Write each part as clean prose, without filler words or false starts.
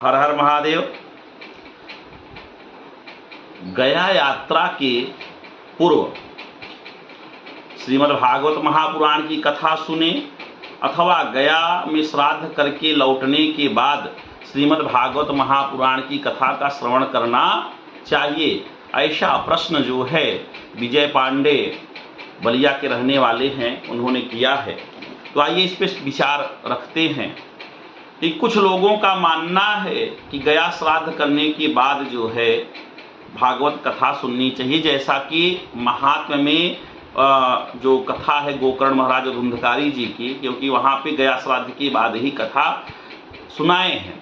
हर हर महादेव। गया यात्रा के पूर्व श्रीमद् भागवत महापुराण की कथा सुने अथवा गया में श्राद्ध करके लौटने के बाद श्रीमद् भागवत महापुराण की कथा का श्रवण करना चाहिए, ऐसा प्रश्न जो है विजय पांडे बलिया के रहने वाले हैं उन्होंने किया है। तो आइए इस पर विचार रखते हैं कि कुछ लोगों का मानना है कि गया श्राद्ध करने के बाद जो है भागवत कथा सुननी चाहिए, जैसा कि महात्म्य में जो कथा है गोकर्ण महाराज धुंधकारी जी की, क्योंकि वहाँ पे गया श्राद्ध के बाद ही कथा सुनाए हैं।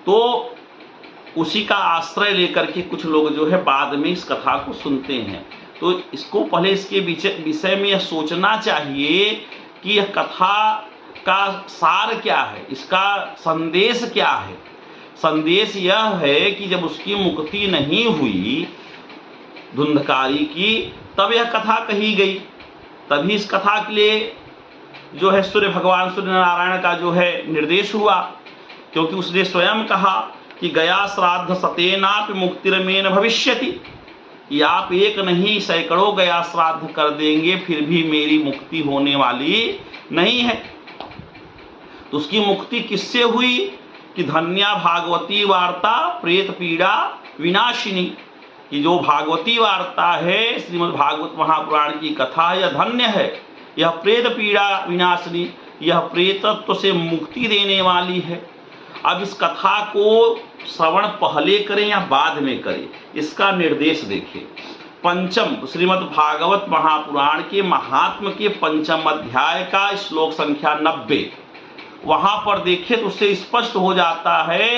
तो उसी का आश्रय लेकर के कुछ लोग जो है बाद में इस कथा को सुनते हैं। तो इसको पहले इसके विषय में यह सोचना चाहिए कि यह कथा का सार क्या है, इसका संदेश क्या है। संदेश यह है कि जब उसकी मुक्ति नहीं हुई धुंधकारी की, तब यह कथा कही गई, तभी इस कथा के लिए जो है सूर्य भगवान सूर्य नारायण का जो है निर्देश हुआ, क्योंकि उसने स्वयं कहा कि गया श्राद्ध सतेनापि मुक्तिर्मेन भविष्यति, कि आप एक नहीं सैकड़ों गया श्राद्ध कर देंगे फिर भी मेरी मुक्ति होने वाली नहीं है। तो उसकी मुक्ति किससे हुई कि धन्या भागवती वार्ता प्रेत पीड़ा विनाशिनी, कि जो भागवती वार्ता है श्रीमद् भागवत महापुराण की कथा यह धन्य है, यह प्रेत पीड़ा विनाशिनी, यह प्रेतत्व से मुक्ति देने वाली है। अब इस कथा को श्रवण पहले करें या बाद में करें, इसका निर्देश देखिए। पंचम श्रीमद् भागवत महापुराण के महात्म्य के पंचम अध्याय का श्लोक संख्या 90, वहां पर देखिए तो उससे स्पष्ट हो जाता है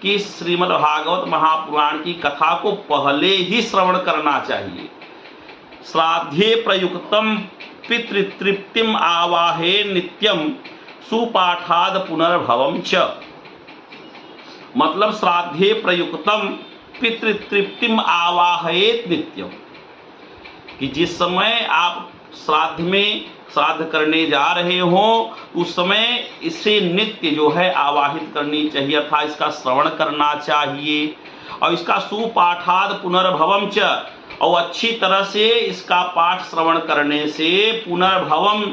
कि श्रीमद् भागवत महापुराण की कथा को पहले ही श्रवण करना चाहिए। श्राद्धे प्रयुक्तम पितृतृप्तिम आवाहे नित्यम सुपाठाद पुनर्भवम च, मतलब श्राद्धे प्रयुक्तम पितृतृप्तिम आवाहयेत नित्यम, कि जिस समय आप श्राद्ध में श्राद्ध करने जा रहे हो उस समय इसे नित्य जो है आवाहित करनी चाहिए अथवा इसका श्रवण करना चाहिए। और इसका सुपाठाद पुनर्भवम च, और अच्छी तरह से इसका पाठ श्रवण करने से पुनर्भवम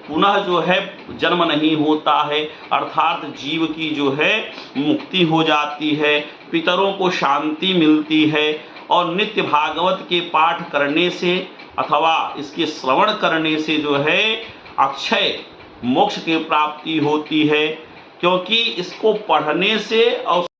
पुनः जो है जन्म नहीं होता है, अर्थात जीव की जो है मुक्ति हो जाती है, पितरों को शांति मिलती है। और नित्य भागवत के पाठ करने से अथवा इसके श्रवण करने से जो है अक्षय मोक्ष की प्राप्ति होती है, क्योंकि इसको पढ़ने से और